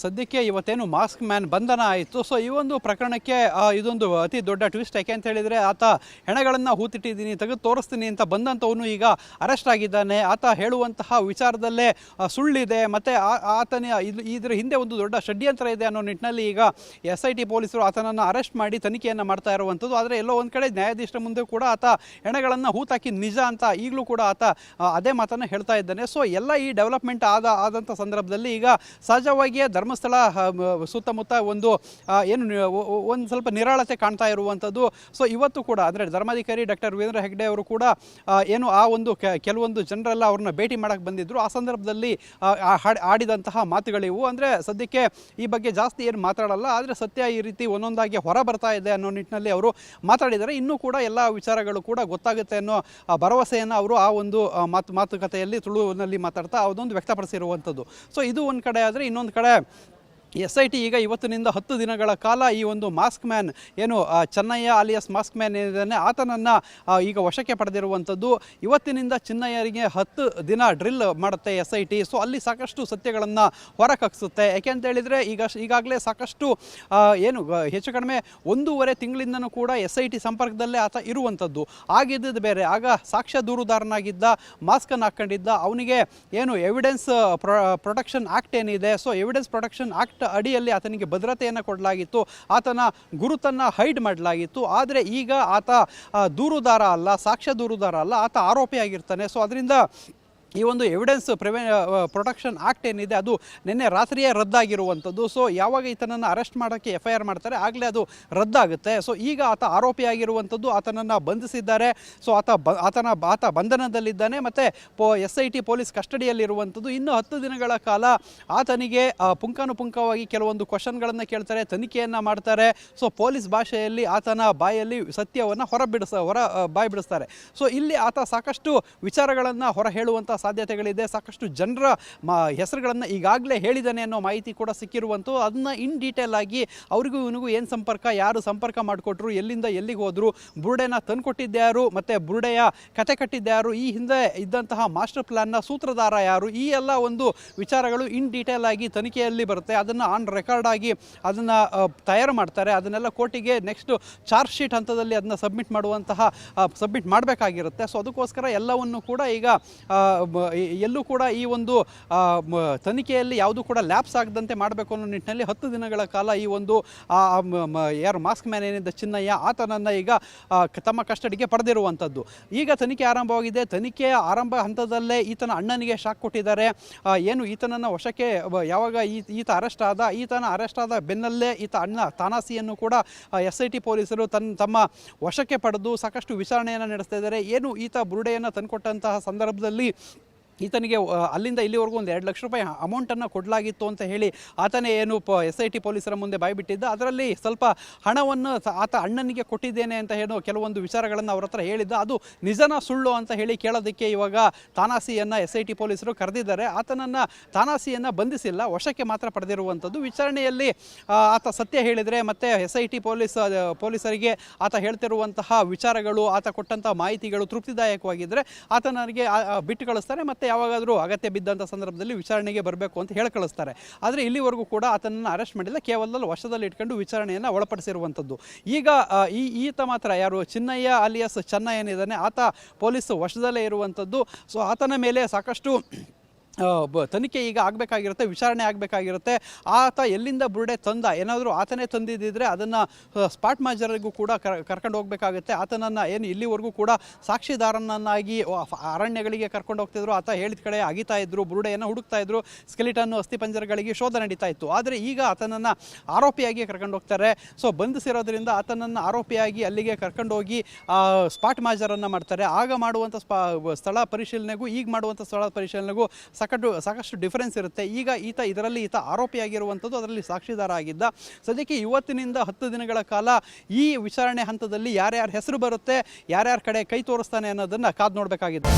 ಸದ್ಯಕ್ಕೆ ಇವತ್ತೇನು mask man ಬಂಧನ ಆಯಿತು. ಸೊ ಈ ಒಂದು ಪ್ರಕರಣಕ್ಕೆ ಇದೊಂದು ಅತಿ ದೊಡ್ಡ ಟ್ವಿಸ್ಟ್. ಯಾಕೆ ಅಂತ ಹೇಳಿದರೆ, ಆತ ಹೆಣಗಳನ್ನು ಹೂತಿಟ್ಟಿದ್ದೀನಿ, ತೆಗೆದು ತೋರಿಸ್ತೀನಿ ಅಂತ ಬಂದಂಥವನು ಈಗ ಅರೆಸ್ಟ್ ಆಗಿದ್ದಾನೆ. ಆತ ಹೇಳುವಂತಹ ವಿಚಾರದಲ್ಲೇ ಸುಳ್ಳಿದೆ, ಮತ್ತು ಆತನ ಇದರ ಹಿಂದೆ ಒಂದು ದೊಡ್ಡ ಷಡ್ಯಂತ್ರ ಇದೆ ಅನ್ನೋ ನಿಟ್ಟಿನಲ್ಲಿ ಈಗ SIT ಪೊಲೀಸರು ಆತನನ್ನು ಅರೆಸ್ಟ್ ಮಾಡಿ ತನಿಖೆಯನ್ನು ಮಾಡ್ತಾ ಇರುವಂಥದ್ದು. ಆದರೆ ಎಲ್ಲೋ ಒಂದು ಕಡೆ ನ್ಯಾಯಾಧೀಶರ ಮುಂದೆ ಕೂಡ ಆತ ಹೆಣಗಳನ್ನು ಹೂತಾಕಿ ನಿಜ ಅಂತ ಈಗಲೂ ಕೂಡ ಆತ ಅದೇ ಮಾತನ್ನು ಹೇಳ್ತಾ ಇದ್ದಾನೆ. ಸೊ ಎಲ್ಲ ಈ ಡೆವಲಪ್ಮೆಂಟ್ ಆದಂಥ ಸಂದರ್ಭದಲ್ಲಿ ಈಗ ಸಹಜವಾಗಿಯೇ ಧರ್ಮಸ್ಥಳ ಸುತ್ತಮುತ್ತ ಒಂದು ಸ್ವಲ್ಪ ನಿರಾಳತೆ ಕಾಣ್ತಾ ಇರುವಂಥದ್ದು. ಸೊ ಇವತ್ತು ಕೂಡ ಅಂದರೆ ಧರ್ಮಾಧಿಕಾರಿ ಡಾಕ್ಟರ್ ವೀರೇಂದ್ರ ಹೆಗ್ಡೆ ಅವರು ಕೂಡ ಆ ಒಂದು ಕೆಲವೊಂದು ಜನರೆಲ್ಲ ಅವ್ರನ್ನ ಭೇಟಿ ಮಾಡೋಕ್ಕೆ ಬಂದಿದ್ದರು. ಆ ಸಂದರ್ಭದಲ್ಲಿ ಆಡಿದಂತಹ ಮಾತುಗಳಿವು. ಅಂದರೆ ಸದ್ಯಕ್ಕೆ ಈ ಬಗ್ಗೆ ಜಾಸ್ತಿ ಏನು ಮಾತಾಡಲ್ಲ, ಆದರೆ ಸತ್ಯ ಈ ರೀತಿ ಒಂದೊಂದಾಗಿ ಹೊರ ಬರ್ತಾ ಇದೆ ಅನ್ನೋ ನಿಟ್ಟಿನಲ್ಲಿ ಅವರು ಮಾತಾಡಿದ್ದಾರೆ. ಇನ್ನೂ ಕೂಡ ಎಲ್ಲ ವಿಚಾರಗಳು ಕೂಡ ಗೊತ್ತಾಗುತ್ತೆ ಅನ್ನೋ ಭರವಸೆಯನ್ನು ಅವರು ಆ ಒಂದು ಮಾತುಕತೆಯಲ್ಲಿ ತುಳುವಿನಲ್ಲಿ ಮಾತಾಡ್ತಾ ಅದೊಂದು ವ್ಯಕ್ತಪಡಿಸಿರುವಂಥದ್ದು. ಸೊ ಇದು ಒಂದು ಕಡೆ. ಆದರೆ ಇನ್ನೊಂದು ಕಡೆ SIT ಈಗ ಇವತ್ತಿನಿಂದ 10 ದಿನಗಳ ಕಾಲ ಈ ಒಂದು mask man Chennayya alias mask man ಏನಿದ್ದಾನೆ ಆತನನ್ನು ಈಗ ವಶಕ್ಕೆ ಪಡೆದಿರುವಂಥದ್ದು. ಇವತ್ತಿನಿಂದ ಚಿನ್ನಯ್ಯರಿಗೆ 10 ದಿನ ಡ್ರಿಲ್ ಮಾಡುತ್ತೆ SIT. ಸೊ ಅಲ್ಲಿ ಸಾಕಷ್ಟು ಸತ್ಯಗಳನ್ನು ಹೊರಕಕ್ಸುತ್ತೆ. ಯಾಕೆ ಅಂತ ಹೇಳಿದರೆ ಈಗಾಗಲೇ ಸಾಕಷ್ಟು ಹೆಚ್ಚು ಕಡಿಮೆ 1.5 ತಿಂಗಳಿಂದನೂ ಕೂಡ SIT ಸಂಪರ್ಕದಲ್ಲೇ ಆತ ಇರುವಂಥದ್ದು. ಆಗಿದ್ದು ಬೇರೆ, ಆಗ ಸಾಕ್ಷ್ಯ ದೂರುದಾರನಾಗಿದ್ದ, ಮಾಸ್ಕನ್ನು ಹಾಕ್ಕೊಂಡಿದ್ದ, ಅವನಿಗೆ ಎವಿಡೆನ್ಸ್ ಪ್ರೊಟೆಕ್ಷನ್ ಆ್ಯಕ್ಟ್ ಏನಿದೆ, ಸೊ ಎವಿಡೆನ್ಸ್ ಪ್ರೊಟೆಕ್ಷನ್ ಆ್ಯಕ್ಟ್ ಅಡಿಯಲ್ಲಿ ಆತನಿಗೆ ಭದ್ರತೆಯನ್ನು ಕೊಡಲಾಗಿತ್ತು, ಆತನ ಗುರುತನ್ನು ಹೈಡ್ ಮಾಡಲಾಗಿತ್ತು. ಆದರೆ ಈಗ ಆತ ದೂರುದಾರ ಅಲ್ಲ, ಸಾಕ್ಷ್ಯ ದೂರುದಾರ ಅಲ್ಲ, ಆತ ಆರೋಪಿಯಾಗಿರ್ತಾನೆ. ಸೊ ಅದರಿಂದ ಈ ಒಂದು ಎವಿಡೆನ್ಸ್ ಪ್ರೊಟೆಕ್ಷನ್ ಆ್ಯಕ್ಟ್ ಏನಿದೆ ಅದು ನಿನ್ನೆ ರಾತ್ರಿಯೇ ರದ್ದಾಗಿರುವಂಥದ್ದು. ಸೊ ಯಾವಾಗ ಈತನನ್ನು ಅರೆಸ್ಟ್ ಮಾಡೋಕ್ಕೆ FIR ಮಾಡ್ತಾರೆ ಆಗಲೇ ಅದು ರದ್ದಾಗುತ್ತೆ. ಸೊ ಈಗ ಆತ ಆರೋಪಿಯಾಗಿರುವಂಥದ್ದು, ಆತನನ್ನು ಬಂಧಿಸಿದ್ದಾರೆ. ಸೊ ಆತ ಬಂಧನದಲ್ಲಿದ್ದಾನೆ ಮತ್ತು SIT ಪೊಲೀಸ್ ಕಸ್ಟಡಿಯಲ್ಲಿರುವಂಥದ್ದು. ಇನ್ನು 10 ದಿನಗಳ ಕಾಲ ಆತನಿಗೆ ಪುಂಖಾನುಪುಂಖವಾಗಿ ಕೆಲವೊಂದು ಕ್ವಶನ್ಗಳನ್ನು ಕೇಳ್ತಾರೆ, ತನಿಖೆಯನ್ನು ಮಾಡ್ತಾರೆ. ಸೊ ಪೊಲೀಸ್ ಭಾಷೆಯಲ್ಲಿ ಆತನ ಬಾಯಲ್ಲಿ ಸತ್ಯವನ್ನು ಬಾಯಿ ಬಿಡಿಸ್ತಾರೆ. ಸೊ ಇಲ್ಲಿ ಆತ ಸಾಕಷ್ಟು ವಿಚಾರಗಳನ್ನು ಹೊರ ಹೇಳುವಂಥ ಸಾಧ್ಯತೆಗಳಿದೆ. ಸಾಕಷ್ಟು ಜನರ ಹೆಸರುಗಳನ್ನು ಈಗಾಗಲೇ ಹೇಳಿದ್ದಾನೆ ಅನ್ನೋ ಮಾಹಿತಿ ಕೂಡ ಸಿಕ್ಕಿರುವಂಥದ್ದು. ಅದನ್ನ ಇನ್ ಡೀಟೇಲ್ ಆಗಿ ಅವರಿಗೂ ಇವನಿಗೂ ಏನು ಸಂಪರ್ಕ, ಯಾರು ಸಂಪರ್ಕ ಮಾಡಿಕೊಟ್ರು, ಎಲ್ಲಿಂದ ಎಲ್ಲಿಗೆ ಹೋದರು, ಬುರುಡೆನ ತಂದುಕೊಟ್ಟಿದ್ದ್ಯಾರು, ಮತ್ತು ಬುರುಡೆಯ ಕತೆ ಕಟ್ಟಿದ್ದ್ಯಾರು, ಈ ಹಿಂದೆ ಇದ್ದಂತಹ ಮಾಸ್ಟರ್ ಪ್ಲ್ಯಾನ್ನ ಸೂತ್ರಧಾರ ಯಾರು, ಈ ಎಲ್ಲ ಒಂದು ವಿಚಾರಗಳು ಇನ್ ಡೀಟೇಲ್ ಆಗಿ ತನಿಖೆಯಲ್ಲಿ ಬರುತ್ತೆ. ಅದನ್ನು ಆನ್ ರೆಕಾರ್ಡ್ ಆಗಿ ಅದನ್ನು ತಯಾರು ಮಾಡ್ತಾರೆ. ಅದನ್ನೆಲ್ಲ ಕೋರ್ಟಿಗೆ ನೆಕ್ಸ್ಟ್ ಚಾರ್ಜ್ ಶೀಟ್ ಹಂತದಲ್ಲಿ ಅದನ್ನು ಸಬ್ಮಿಟ್ ಮಾಡಬೇಕಾಗಿರುತ್ತೆ. ಸೊ ಅದಕ್ಕೋಸ್ಕರ ಎಲ್ಲವನ್ನು ಕೂಡ ಈಗ ಎಲ್ಲೂ ಕೂಡ ಈ ಒಂದು ತನಿಖೆಯಲ್ಲಿ ಯಾವುದೂ ಕೂಡ ಲ್ಯಾಪ್ಸ್ ಆಗದಂತೆ ಮಾಡಬೇಕು ಅನ್ನೋ ನಿಟ್ಟಿನಲ್ಲಿ 10 ದಿನಗಳ ಕಾಲ ಈ ಒಂದು ಯಾರು ಮಾಸ್ಕ್ ಮ್ಯಾನ್ ಏನಿದ್ದ ಚಿನ್ನಯ್ಯ ಆತನನ್ನು ಈಗ ತಮ್ಮ ಕಸ್ಟಡಿಗೆ ಪಡೆದಿರುವಂಥದ್ದು. ಈಗ ತನಿಖೆ ಆರಂಭವಾಗಿದೆ. ತನಿಖೆಯ ಆರಂಭ ಹಂತದಲ್ಲೇ ಈತನ ಅಣ್ಣನಿಗೆ ಶಾಕ್ ಕೊಟ್ಟಿದ್ದಾರೆ. ಈತನನ್ನು ವಶಕ್ಕೆ ಯಾವಾಗ ಈತ ಅರೆಸ್ಟ್ ಆದ ಬೆನ್ನಲ್ಲೇ ಈತ ಅಣ್ಣ ತಾನಾಸಿಯನ್ನು ಕೂಡ SIT ಪೊಲೀಸರು ತಮ್ಮ ವಶಕ್ಕೆ ಪಡೆದು ಸಾಕಷ್ಟು ವಿಚಾರಣೆಯನ್ನು ನಡೆಸ್ತಾ ಇದ್ದಾರೆ. ಈತ ಬುರುಡೆಯನ್ನು ತಂದುಕೊಟ್ಟಂತಹ ಸಂದರ್ಭದಲ್ಲಿ ಈತನಿಗೆ ಅಲ್ಲಿಂದ ಇಲ್ಲಿವರೆಗೂ ಒಂದು 2 ಲಕ್ಷ ರೂಪಾಯಿ ಅಮೌಂಟನ್ನು ಕೊಡಲಾಗಿತ್ತು ಅಂತ ಹೇಳಿ ಆತನೇ SIT ಪೊಲೀಸರ ಮುಂದೆ ಬಾಯ್ಬಿಟ್ಟಿದ್ದ. ಅದರಲ್ಲಿ ಸ್ವಲ್ಪ ಹಣವನ್ನು ಆತ ಅಣ್ಣನಿಗೆ ಕೊಟ್ಟಿದ್ದೇನೆ ಅಂತ ಕೆಲವೊಂದು ವಿಚಾರಗಳನ್ನು ಅವ್ರ ಹತ್ರ ಹೇಳಿದ್ದ. ಅದು ನಿಜನ ಸುಳ್ಳು ಅಂತ ಹೇಳಿ ಕೇಳೋದಕ್ಕೆ ಇವಾಗ ತಾನಾಸಿಯನ್ನು SIT ಪೊಲೀಸರು ಕರೆದಿದ್ದಾರೆ. ತಾನಾಸಿಯನ್ನು ಬಂಧಿಸಿಲ್ಲ, ವಶಕ್ಕೆ ಮಾತ್ರ ಪಡೆದಿರುವಂಥದ್ದು. ವಿಚಾರಣೆಯಲ್ಲಿ ಆತ ಸತ್ಯ ಹೇಳಿದರೆ ಮತ್ತು SIT ಪೊಲೀಸರಿಗೆ ಆತ ಹೇಳ್ತಿರುವಂತಹ ವಿಚಾರಗಳು, ಆತ ಕೊಟ್ಟಂತಹ ಮಾಹಿತಿಗಳು ತೃಪ್ತಿದಾಯಕವಾಗಿದ್ದರೆ ಆತನಿಗೆ ಬಿಟ್ಟು ಕಳಿಸ್ತಾರೆ. ಮತ್ತು ಯಾವಾಗಾದರೂ ಅಗತ್ಯ ಬಿದ್ದಂಥ ಸಂದರ್ಭದಲ್ಲಿ ವಿಚಾರಣೆಗೆ ಬರಬೇಕು ಅಂತ ಹೇಳಿ ಕಳಿಸ್ತಾರೆ. ಆದರೆ ಇಲ್ಲಿವರೆಗೂ ಕೂಡ ಆತನನ್ನು ಅರೆಸ್ಟ್ ಮಾಡಿಲ್ಲ, ಕೇವಲ ವಶದಲ್ಲಿ ಇಟ್ಕೊಂಡು ವಿಚಾರಣೆಯನ್ನು ಒಳಪಡಿಸಿರುವಂಥದ್ದು. ಈಗ ಈತ ಮಾತ್ರ ಯಾರು ಚಿನ್ನಯ್ಯ ಆಲಿಯಾಸ್ ಚೆನ್ನ ಏನಿದ್ದಾನೆ ಆತ ಪೊಲೀಸ್ ವಶದಲ್ಲೇ ಇರುವಂಥದ್ದು. ಸೊ ಆತನ ಮೇಲೆ ಸಾಕಷ್ಟು ತನಿಖೆ ಈಗ ಆಗಬೇಕಾಗಿರುತ್ತೆ, ವಿಚಾರಣೆ ಆಗಬೇಕಾಗಿರುತ್ತೆ. ಆತ ಎಲ್ಲಿಂದ ಬುರುಡೆ ಏನಾದರೂ ಆತನೇ ತಂದಿದ್ದರೆ ಅದನ್ನು ಸ್ಪಾಟ್ ಮಾಜರಿಗೂ ಕೂಡ ಕರ್ಕೊಂಡು ಹೋಗಬೇಕಾಗುತ್ತೆ. ಆತನನ್ನು ಇಲ್ಲಿವರೆಗೂ ಕೂಡ ಸಾಕ್ಷಿದಾರನನ್ನಾಗಿ ಅರಣ್ಯಗಳಿಗೆ ಕರ್ಕೊಂಡು ಹೋಗ್ತಿದ್ರು, ಆತ ಹೇಳಿದ ಕಡೆ ಅಗಿತಾ ಇದ್ರು, ಬುರುಡೆಯನ್ನು ಹುಡುಕ್ತಾ ಇದ್ರು, ಸ್ಕೆಲಿಟನ್ನು ಅಸ್ಥಿಪಂಜರಗಳಿಗೆ ಶೋಧ ನಡೀತಾ ಇತ್ತು. ಆದರೆ ಈಗ ಆತನನ್ನು ಆರೋಪಿಯಾಗಿ ಕರ್ಕೊಂಡು ಹೋಗ್ತಾರೆ. ಸೊ ಬಂಧಿಸಿರೋದ್ರಿಂದ ಆತನನ್ನು ಆರೋಪಿಯಾಗಿ ಅಲ್ಲಿಗೆ ಕರ್ಕೊಂಡೋಗಿ ಸ್ಪಾಟ್ ಮಾಜರನ್ನು ಮಾಡ್ತಾರೆ. ಆಗ ಮಾಡುವಂಥ ಸ್ಥಳ ಪರಿಶೀಲನೆಗೂ ಈಗ ಮಾಡುವಂಥ ಸ್ಥಳ ಪರಿಶೀಲನೆಗೂ ಸಾಕಷ್ಟು ಡಿಫರೆನ್ಸ್ ಇರುತ್ತೆ. ಈಗ ಈತ ಆರೋಪಿಯಾಗಿರುವಂಥದ್ದು, ಅದರಲ್ಲಿ ಸಾಕ್ಷಿದಾರ ಆಗಿದ್ದ. ಸದ್ಯಕ್ಕೆ ಇವತ್ತಿನಿಂದ 10 ದಿನಗಳ ಕಾಲ ಈ ವಿಚಾರಣೆ ಹಂತದಲ್ಲಿ ಯಾರ್ಯಾರ ಹೆಸರು ಬರುತ್ತೆ, ಯಾರ್ಯಾರ ಕಡೆ ಕೈ ತೋರಿಸ್ತಾನೆ ಅನ್ನೋದನ್ನು ಕಾದು ನೋಡಬೇಕಾಗಿದೆ.